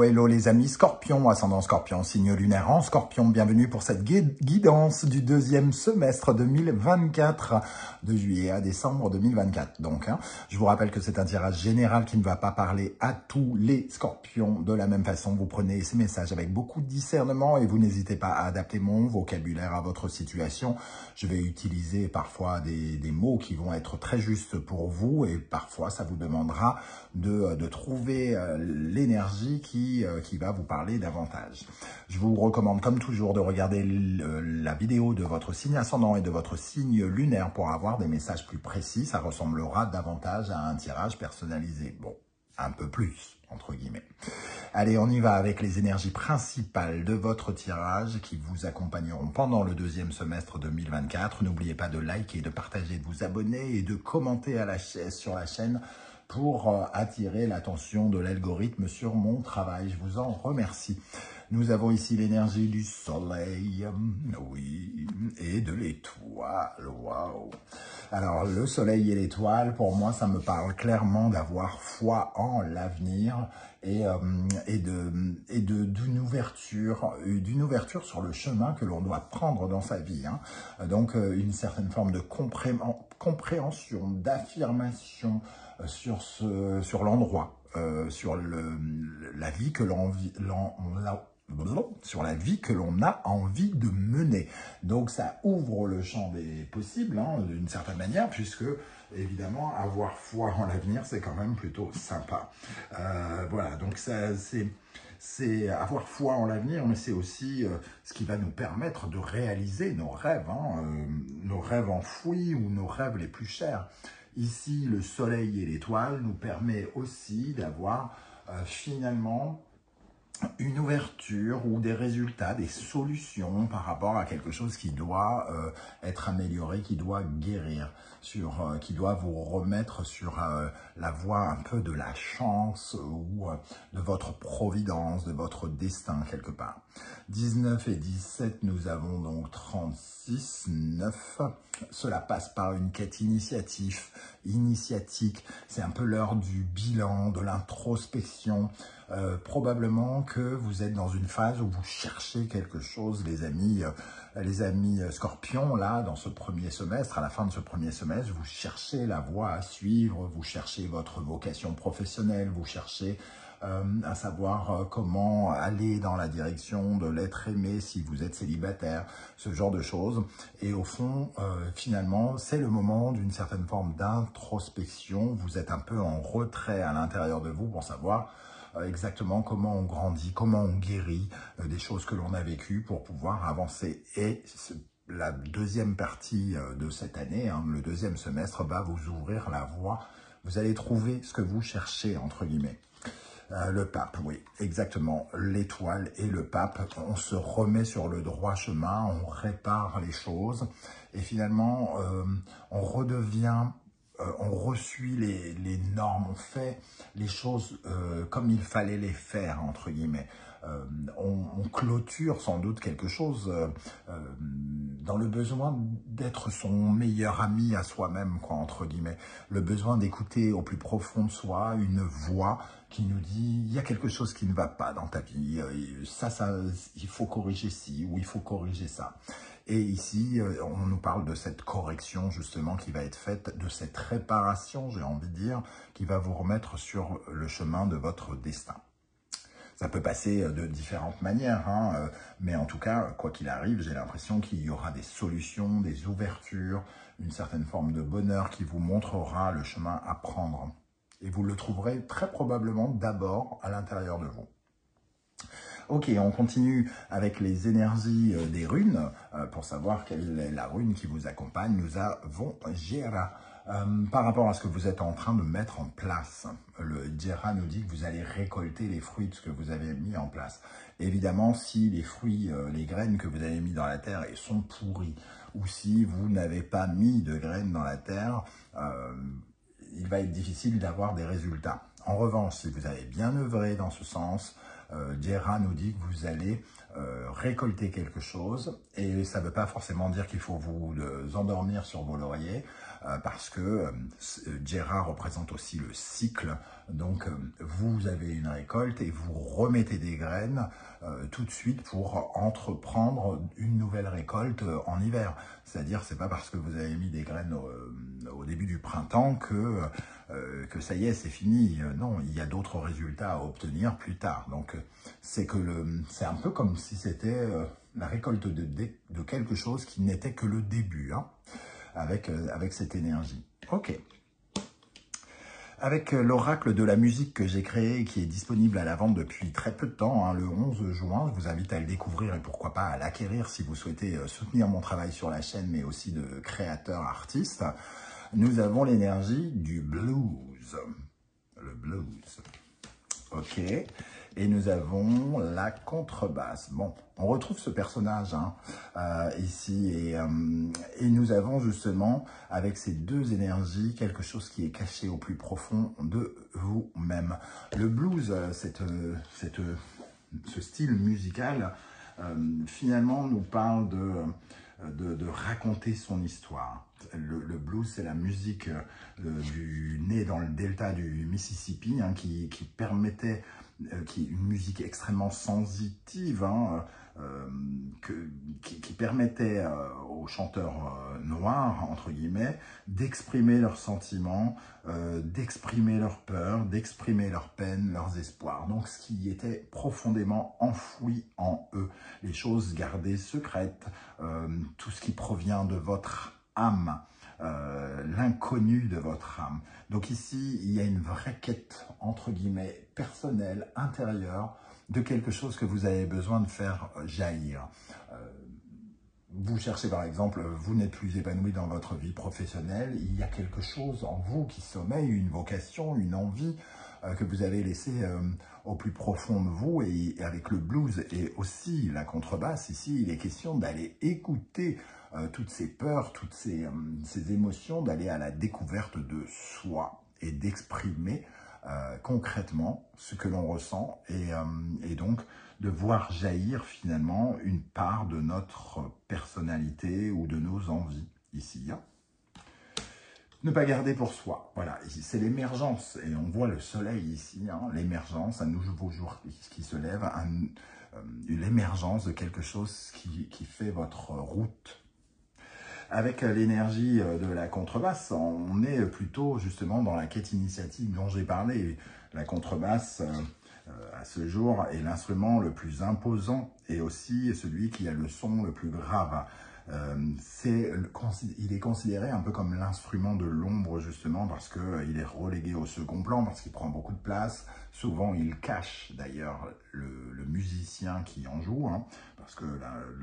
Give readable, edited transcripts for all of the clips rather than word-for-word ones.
hello les amis Scorpion, ascendant Scorpion, signe lunaire en Scorpion. Bienvenue pour cette guidance du deuxième semestre 2024, de juillet à décembre 2024. Donc, je vous rappelle que c'est un tirage général qui ne va pas parler à tous les Scorpions de la même façon. Vous prenez ces messages avec beaucoup de discernement et vous n'hésitez pas à adapter mon vocabulaire à votre situation. Je vais utiliser parfois des mots qui vont être très justes pour vous et parfois ça vous demandera de trouver l'énergie qui va vous parler davantage. Je vous recommande comme toujours de regarder la vidéo de votre signe ascendant et de votre signe lunaire pour avoir des messages plus précis. Ça ressemblera davantage à un tirage personnalisé. Bon, un peu plus, entre guillemets. Allez, on y va avec les énergies principales de votre tirage qui vous accompagneront pendant le deuxième semestre 2024. N'oubliez pas de liker, de partager, de vous abonner et de commenter sur la chaîne pour attirer l'attention de l'algorithme sur mon travail. Je vous en remercie. Nous avons ici l'énergie du soleil, oui, et de l'étoile, waouh. Alors, le soleil et l'étoile, pour moi, ça me parle clairement d'avoir foi en l'avenir et d'une ouverture sur le chemin que l'on doit prendre dans sa vie. Donc, une certaine forme de compréhension, d'affirmation sur l'endroit, sur la vie que l'on vit, sur la vie que l'on a envie de mener. Donc ça ouvre le champ des possibles, d'une certaine manière, puisque évidemment avoir foi en l'avenir, c'est quand même plutôt sympa. Voilà, donc ça c'est avoir foi en l'avenir, mais c'est aussi ce qui va nous permettre de réaliser nos rêves enfouis ou nos rêves les plus chers. Ici, le soleil et l'étoile nous permet aussi d'avoir finalement une ouverture ou des résultats, des solutions par rapport à quelque chose qui doit être amélioré, qui doit guérir, qui doit vous remettre sur la voie un peu de la chance ou de votre providence, de votre destin quelque part. 19 et 17, nous avons donc 36, 9. Cela passe par une quête initiatique. C'est un peu l'heure du bilan, de l'introspection. Probablement que vous êtes dans une phase où vous cherchez quelque chose, les amis Scorpions, là, dans ce premier semestre, à la fin de ce premier semestre, vous cherchez la voie à suivre, vous cherchez votre vocation professionnelle, vous cherchez à savoir comment aller dans la direction de l'être aimé si vous êtes célibataire, ce genre de choses. Et au fond, finalement, c'est le moment d'une certaine forme d'introspection. Vous êtes un peu en retrait à l'intérieur de vous pour savoir exactement comment on grandit, comment on guérit des choses que l'on a vécues pour pouvoir avancer. Et la deuxième partie de cette année, le deuxième semestre, va vous ouvrir la voie. Vous allez trouver ce que vous cherchez, entre guillemets. Le pape, oui, exactement. L'étoile et le pape, on se remet sur le droit chemin, on répare les choses et finalement, on redevient... on resuit les normes, on fait les choses comme il fallait les faire, entre guillemets. On clôture sans doute quelque chose dans le besoin d'être son meilleur ami à soi-même, quoi, entre guillemets. Le besoin d'écouter au plus profond de soi une voix qui nous dit « il y a quelque chose qui ne va pas dans ta vie, ça, il faut corriger ci ou il faut corriger ça ». Et ici, on nous parle de cette correction justement qui va être faite, de cette réparation, j'ai envie de dire, qui va vous remettre sur le chemin de votre destin. Ça peut passer de différentes manières, mais en tout cas, quoi qu'il arrive, j'ai l'impression qu'il y aura des solutions, des ouvertures, une certaine forme de bonheur qui vous montrera le chemin à prendre. Et vous le trouverez très probablement d'abord à l'intérieur de vous. Ok, on continue avec les énergies des runes. Pour savoir quelle est la rune qui vous accompagne, nous avons Jera. Par rapport à ce que vous êtes en train de mettre en place, le Jera nous dit que vous allez récolter les fruits de ce que vous avez mis en place. Évidemment, si les fruits, les graines que vous avez mis dans la terre sont pourries, ou si vous n'avez pas mis de graines dans la terre, il va être difficile d'avoir des résultats. En revanche, si vous avez bien œuvré dans ce sens, Jera nous dit que vous allez récolter quelque chose et ça ne veut pas forcément dire qu'il faut vous endormir sur vos lauriers. parce que Jera représente aussi le cycle. Donc, vous avez une récolte et vous remettez des graines tout de suite pour entreprendre une nouvelle récolte en hiver. C'est-à-dire, c'est pas parce que vous avez mis des graines au début du printemps que ça y est, c'est fini. Non, il y a d'autres résultats à obtenir plus tard. Donc, c'est un peu comme si c'était la récolte de quelque chose qui n'était que le début, hein, avec cette énergie. Ok. Avec l'oracle de la musique que j'ai créé et qui est disponible à la vente depuis très peu de temps, hein, le 11 juin, je vous invite à le découvrir et pourquoi pas à l'acquérir si vous souhaitez soutenir mon travail sur la chaîne, mais aussi de créateurs artistes. Nous avons l'énergie du blues. Le blues. Ok. Et nous avons la contrebasse. Bon, on retrouve ce personnage hein, ici. Et nous avons justement, avec ces deux énergies, quelque chose qui est caché au plus profond de vous-même. Le blues, ce style musical, finalement, nous parle de raconter son histoire. Le blues, c'est la musique née dans le delta du Mississippi, hein, qui permettait, qui est une musique extrêmement sensitive, hein, qui permettait aux chanteurs noirs, entre guillemets, d'exprimer leurs sentiments, d'exprimer leurs peurs, d'exprimer leurs peines, leurs espoirs. Donc, ce qui était profondément enfoui en eux, les choses gardées secrètes, tout ce qui provient de votre âme, l'inconnu de votre âme. Donc ici, il y a une vraie quête, entre guillemets, personnelle, intérieure, de quelque chose que vous avez besoin de faire jaillir. Vous cherchez par exemple, vous n'êtes plus épanoui dans votre vie professionnelle, il y a quelque chose en vous qui sommeille, une vocation, une envie que vous avez laissée au plus profond de vous. Et avec le blues et aussi la contrebasse, ici, il est question d'aller écouter toutes ces peurs, toutes ces émotions, d'aller à la découverte de soi et d'exprimer concrètement ce que l'on ressent et donc de voir jaillir finalement une part de notre personnalité ou de nos envies ici. Hein. Ne pas garder pour soi, voilà, c'est l'émergence et on voit le soleil ici, hein, l'émergence, un nouveau jour qui se lève, l'émergence de quelque chose qui fait votre route. Avec l'énergie de la contrebasse, on est plutôt justement dans la quête initiatique dont j'ai parlé. La contrebasse, à ce jour, est l'instrument le plus imposant et aussi celui qui a le son le plus grave. Il est considéré un peu comme l'instrument de l'ombre justement parce qu'il est relégué au second plan, parce qu'il prend beaucoup de place. Souvent, il cache d'ailleurs le musicien qui en joue, hein, parce que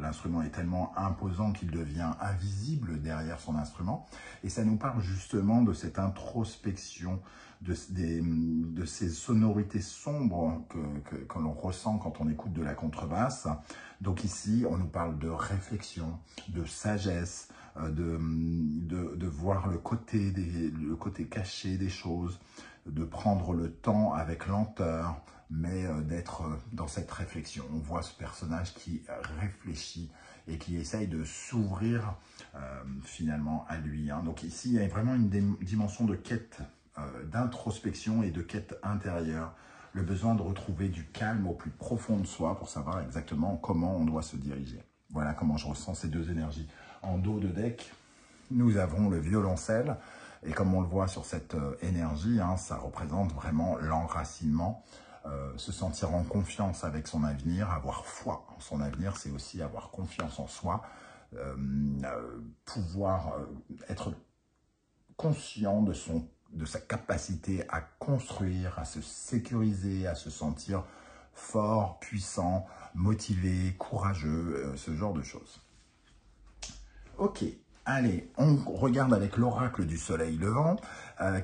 l'instrument est tellement imposant qu'il devient invisible derrière son instrument. Et ça nous parle justement de cette introspection, de ces sonorités sombres que l'on ressent quand on écoute de la contrebasse. Donc ici, on nous parle de réflexion, de sagesse, de voir le côté caché des choses, de prendre le temps avec lenteur, mais d'être dans cette réflexion. On voit ce personnage qui réfléchit et qui essaye de s'ouvrir finalement à lui. Hein. Donc ici, il y a vraiment une dimension de quête, d'introspection et de quête intérieure. Le besoin de retrouver du calme au plus profond de soi pour savoir exactement comment on doit se diriger. Voilà comment je ressens ces deux énergies. En dos de deck, nous avons le violoncelle. Et comme on le voit sur cette énergie, hein, ça représente vraiment l'enracinement, se sentir en confiance avec son avenir, avoir foi en son avenir, c'est aussi avoir confiance en soi, pouvoir être conscient de sa capacité à construire, à se sécuriser, à se sentir fort, puissant, motivé, courageux, ce genre de choses. Ok, allez, on regarde avec l'oracle du soleil levant,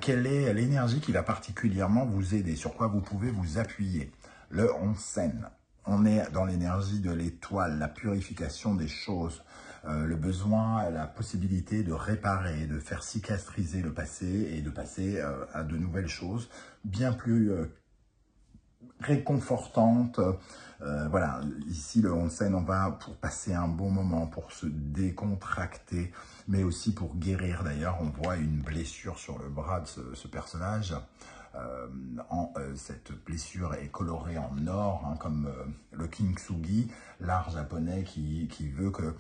quelle est l'énergie qui va particulièrement vous aider, sur quoi vous pouvez vous appuyer. Le onsen, on est dans l'énergie de l'étoile, la purification des choses, le besoin, la possibilité de réparer, de faire cicatriser le passé et de passer à de nouvelles choses bien plus réconfortante. Voilà, ici le onsen, on va pour passer un bon moment, pour se décontracter, mais aussi pour guérir. D'ailleurs, on voit une blessure sur le bras de ce personnage. Cette blessure est colorée en or, hein, comme le kintsugi, l'art japonais qui veut que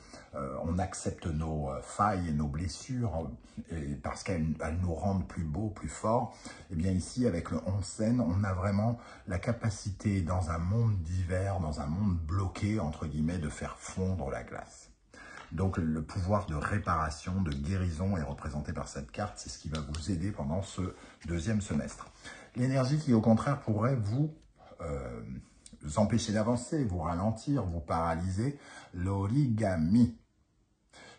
on accepte nos failles et nos blessures et parce qu'elles nous rendent plus beaux, plus forts. Et bien ici, avec le onsen, on a vraiment la capacité, dans un monde d'hiver, dans un monde bloqué, entre guillemets, de faire fondre la glace. Donc le pouvoir de réparation, de guérison est représenté par cette carte. C'est ce qui va vous aider pendant ce deuxième semestre. L'énergie qui, au contraire, pourrait vous empêcher d'avancer, vous ralentir, vous paralyser, l'origami.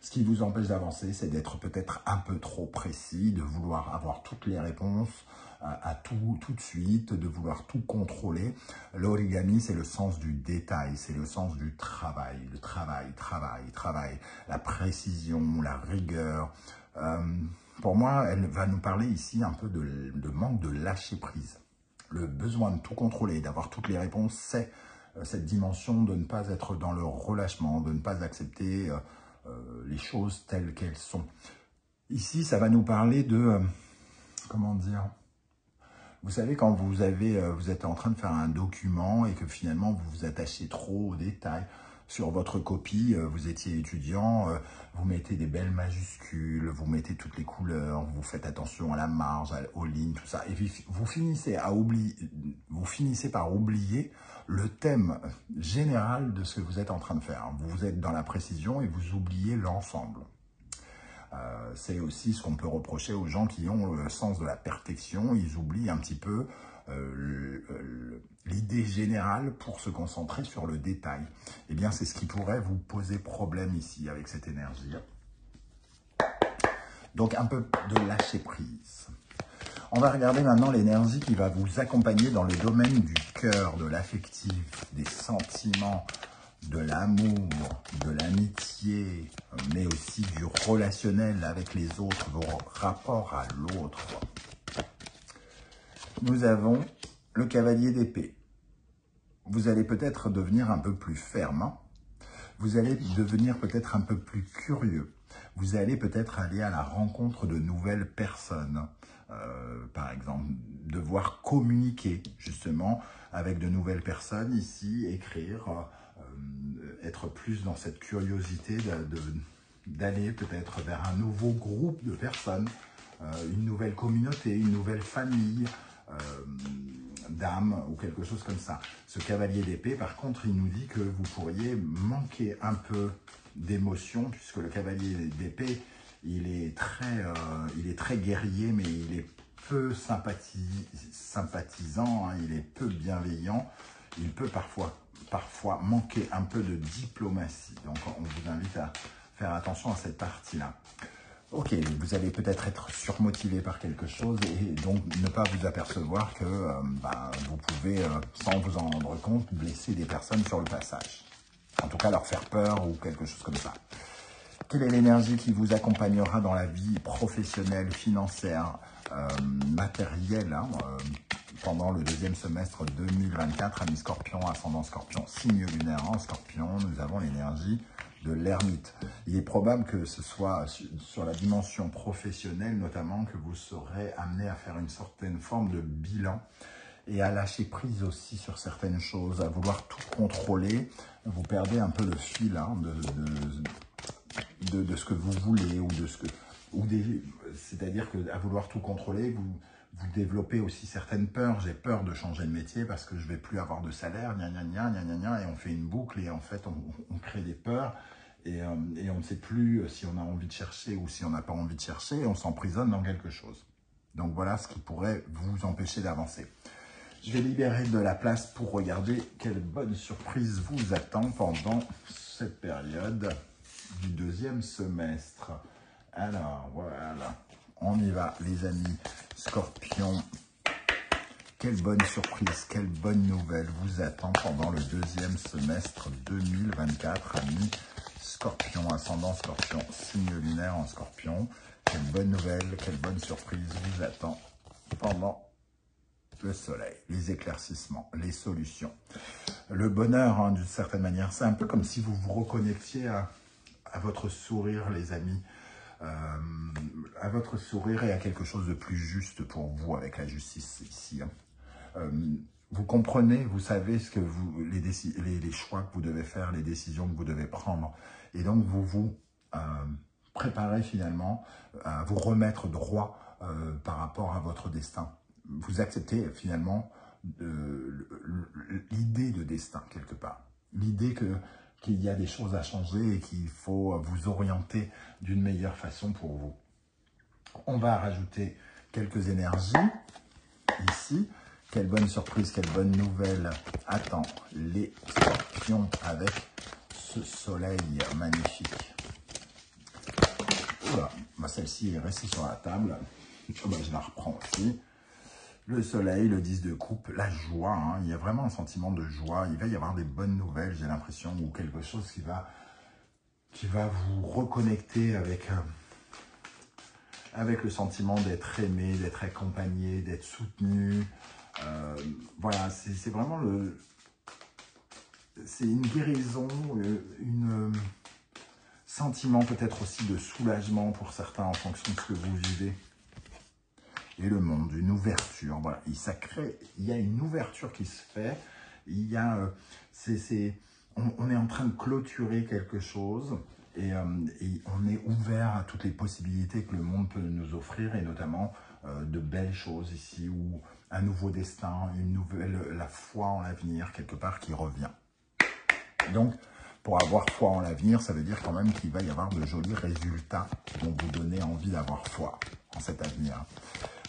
Ce qui vous empêche d'avancer, c'est d'être peut-être un peu trop précis, de vouloir avoir toutes les réponses à tout de suite, de vouloir tout contrôler. L'origami, c'est le sens du détail, c'est le sens du travail, le travail, la précision, la rigueur. Pour moi, elle va nous parler ici un peu de manque de lâcher prise. Le besoin de tout contrôler, d'avoir toutes les réponses, c'est cette dimension de ne pas être dans le relâchement, de ne pas accepter les choses telles qu'elles sont. Ici, ça va nous parler de, comment dire, vous savez, quand vous êtes en train de faire un document et que finalement vous vous attachez trop aux détails. Sur votre copie, vous étiez étudiant, vous mettez des belles majuscules, vous mettez toutes les couleurs, vous faites attention à la marge, aux lignes, tout ça. Et vous finissez par oublier le thème général de ce que vous êtes en train de faire. Vous êtes dans la précision et vous oubliez l'ensemble. C'est aussi ce qu'on peut reprocher aux gens qui ont le sens de la perfection. Ils oublient un petit peu l'idée générale pour se concentrer sur le détail. Eh bien, c'est ce qui pourrait vous poser problème ici avec cette énergie. Donc, un peu de lâcher prise. On va regarder maintenant l'énergie qui va vous accompagner dans le domaine du cœur, de l'affectif, des sentiments, de l'amour, de l'amitié, mais aussi du relationnel avec les autres, vos rapports à l'autre. Nous avons le cavalier d'épée. Vous allez peut-être devenir un peu plus ferme. Hein. Vous allez devenir peut-être un peu plus curieux. Vous allez peut-être aller à la rencontre de nouvelles personnes. Par exemple, devoir communiquer justement avec de nouvelles personnes ici, écrire, être plus dans cette curiosité d'aller peut-être vers un nouveau groupe de personnes, une nouvelle communauté, une nouvelle famille, d'âme ou quelque chose comme ça. Ce cavalier d'épée, par contre, il nous dit que vous pourriez manquer un peu d'émotion, puisque le cavalier d'épée, il est très guerrier, mais il est peu sympathisant, hein, il est peu bienveillant. Il peut parfois manquer un peu de diplomatie. Donc, on vous invite à faire attention à cette partie-là. Ok, vous allez peut-être être surmotivé par quelque chose et donc ne pas vous apercevoir que vous pouvez, sans vous en rendre compte, blesser des personnes sur le passage. En tout cas, leur faire peur ou quelque chose comme ça. Quelle est l'énergie qui vous accompagnera dans la vie professionnelle, financière, matérielle, hein, pendant le deuxième semestre 2024, Amis Scorpion, ascendant Scorpion, signe lunaire en Scorpion, nous avons l'énergie de l'ermite. Il est probable que ce soit sur la dimension professionnelle, notamment, que vous serez amené à faire une certaine forme de bilan et à lâcher prise aussi sur certaines choses, à vouloir tout contrôler. Vous perdez un peu le fil hein, de ce que vous voulez ou de ce que... C'est-à-dire qu'à vouloir tout contrôler, vous développez aussi certaines peurs. J'ai peur de changer de métier parce que je ne vais plus avoir de salaire, gna gna gna gna gna gna, et on fait une boucle et en fait on crée des peurs et on ne sait plus si on a envie de chercher ou si on n'a pas envie de chercher et on s'emprisonne dans quelque chose. Donc voilà ce qui pourrait vous empêcher d'avancer. Je vais libérer de la place pour regarder quelle bonne surprise vous attend pendant cette période du deuxième semestre. Alors, voilà, on y va les amis Scorpion. Quelle bonne surprise, quelle bonne nouvelle vous attend pendant le deuxième semestre 2024, amis Scorpion, ascendant Scorpion, signe lunaire en Scorpion. Quelle bonne nouvelle, quelle bonne surprise vous attend pendant le soleil, les éclaircissements, les solutions. Le bonheur, hein, d'une certaine manière, c'est un peu comme si vous vous reconnectiez à votre sourire, les amis, à votre sourire et à quelque chose de plus juste pour vous avec la justice ici. Hein. Vous comprenez, vous savez ce que les choix que vous devez faire, les décisions que vous devez prendre. Et donc, vous vous préparez finalement à vous remettre droit par rapport à votre destin. Vous acceptez finalement l'idée de destin quelque part. L'idée qu'il y a des choses à changer et qu'il faut vous orienter d'une meilleure façon pour vous. On va rajouter quelques énergies ici. Quelle bonne surprise, quelle bonne nouvelle attend les scorpions avec ce soleil magnifique. Oula, celle-ci est restée sur la table. Je la reprends aussi. Le soleil, le 10 de coupe, la joie. Hein. Il y a vraiment un sentiment de joie. Il va y avoir des bonnes nouvelles, j'ai l'impression, ou quelque chose qui va vous reconnecter avec le sentiment d'être aimé, d'être accompagné, d'être soutenu. Voilà, c'est vraiment c'est une guérison, un sentiment peut-être aussi de soulagement pour certains en fonction de ce que vous vivez. Et le monde, une ouverture, voilà, il y a une ouverture qui se fait, il y a, on est en train de clôturer quelque chose et on est ouvert à toutes les possibilités que le monde peut nous offrir et notamment de belles choses ici ou un nouveau destin, la foi en l'avenir quelque part qui revient. Donc, pour avoir foi en l'avenir, ça veut dire quand même qu'il va y avoir de jolis résultats qui vont vous donner envie d'avoir foi en cet avenir.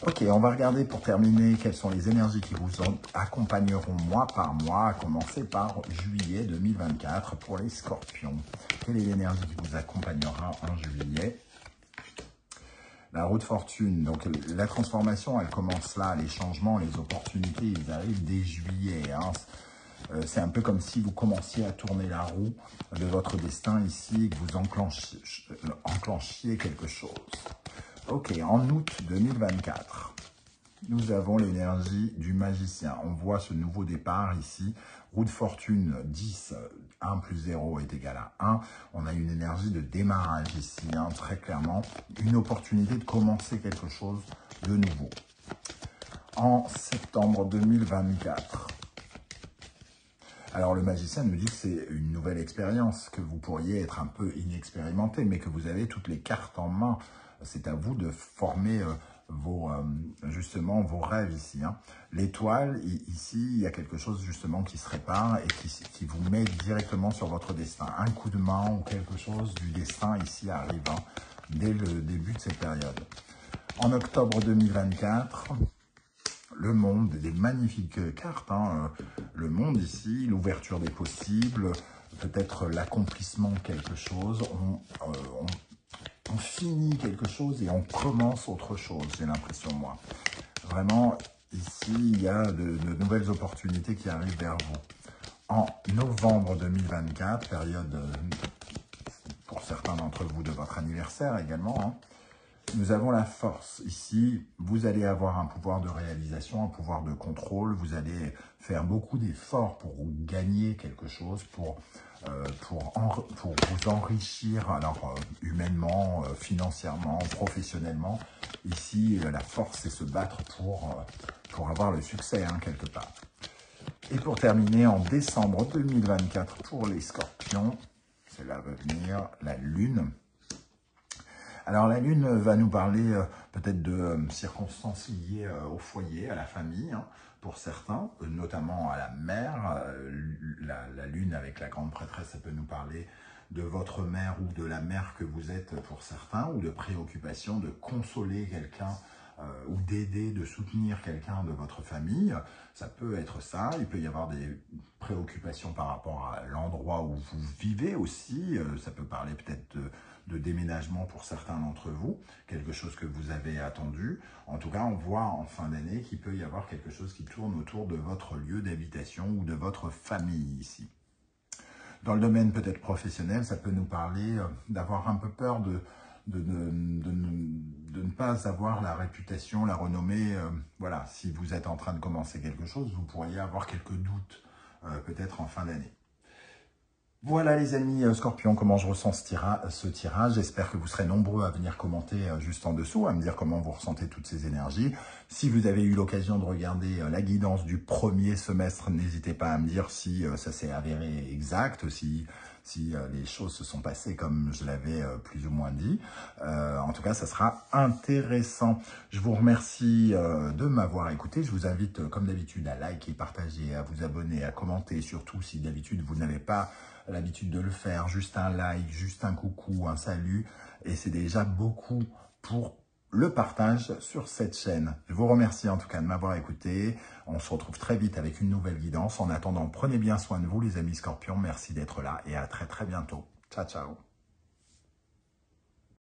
Ok, on va regarder pour terminer quelles sont les énergies qui vous accompagneront mois par mois, à commencer par juillet 2024 pour les scorpions. Quelle est l'énergie qui vous accompagnera en juillet? La roue de fortune, donc la transformation, elle commence là, les changements, les opportunités, ils arrivent dès juillet. Hein. C'est un peu comme si vous commenciez à tourner la roue de votre destin ici et que vous enclenchiez quelque chose. Ok, en août 2024, nous avons l'énergie du magicien. On voit ce nouveau départ ici. Roue de fortune 10, 1 plus 0 est égal à 1. On a une énergie de démarrage ici, hein, très clairement. Une opportunité de commencer quelque chose de nouveau. En septembre 2024, alors le magicien nous dit que c'est une nouvelle expérience, que vous pourriez être un peu inexpérimenté, mais que vous avez toutes les cartes en main. C'est à vous de former justement vos rêves ici. Hein. L'étoile, ici, il y a quelque chose justement qui se répare et qui vous met directement sur votre destin. Un coup de main ou quelque chose du destin ici arrive hein, dès le début de cette période. En octobre 2024, le monde, des magnifiques cartes. Hein, le monde ici, l'ouverture des possibles, peut-être l'accomplissement de quelque chose. On finit quelque chose et on commence autre chose, j'ai l'impression, moi. Vraiment, ici, il y a de nouvelles opportunités qui arrivent vers vous. En novembre 2024, période, pour certains d'entre vous, de votre anniversaire également, hein, nous avons la force. Ici, vous allez avoir un pouvoir de réalisation, un pouvoir de contrôle. Vous allez faire beaucoup d'efforts pour gagner quelque chose, pour vous enrichir, alors humainement, financièrement, professionnellement. Ici, la force, c'est se battre pour avoir le succès, hein, quelque part. Et pour terminer, en décembre 2024, pour les scorpions, cela va venir, la lune. Alors la lune va nous parler peut-être de circonstances liées au foyer, à la famille, hein, pour certains, notamment à la mère. La lune avec la grande prêtresse, ça peut nous parler de votre mère ou de la mère que vous êtes pour certains, ou de préoccupation, de consoler quelqu'un ou d'aider, de soutenir quelqu'un de votre famille. Ça peut être ça. Il peut y avoir des préoccupations par rapport à l'endroit où vous vivez aussi. Ça peut parler peut-être de déménagement pour certains d'entre vous, quelque chose que vous avez attendu. En tout cas, on voit en fin d'année qu'il peut y avoir quelque chose qui tourne autour de votre lieu d'habitation ou de votre famille ici. Dans le domaine peut-être professionnel, ça peut nous parler d'avoir un peu peur de ne pas avoir la réputation, la renommée. Voilà, si vous êtes en train de commencer quelque chose, vous pourriez avoir quelques doutes, peut-être en fin d'année. Voilà les amis Scorpions, comment je ressens ce tirage. J'espère que vous serez nombreux à venir commenter juste en dessous, à me dire comment vous ressentez toutes ces énergies. Si vous avez eu l'occasion de regarder la guidance du premier semestre, n'hésitez pas à me dire si ça s'est avéré exact, si les choses se sont passées comme je l'avais plus ou moins dit. En tout cas, ça sera intéressant. Je vous remercie de m'avoir écouté. Je vous invite, comme d'habitude, à liker, partager, à vous abonner, à commenter. Surtout si d'habitude, vous n'avez pas l'habitude de le faire. Juste un like, juste un coucou, un salut. Et c'est déjà beaucoup pour le partage sur cette chaîne. Je vous remercie en tout cas de m'avoir écouté. On se retrouve très vite avec une nouvelle guidance. En attendant, prenez bien soin de vous les amis Scorpions. Merci d'être là et à très bientôt. Ciao, ciao.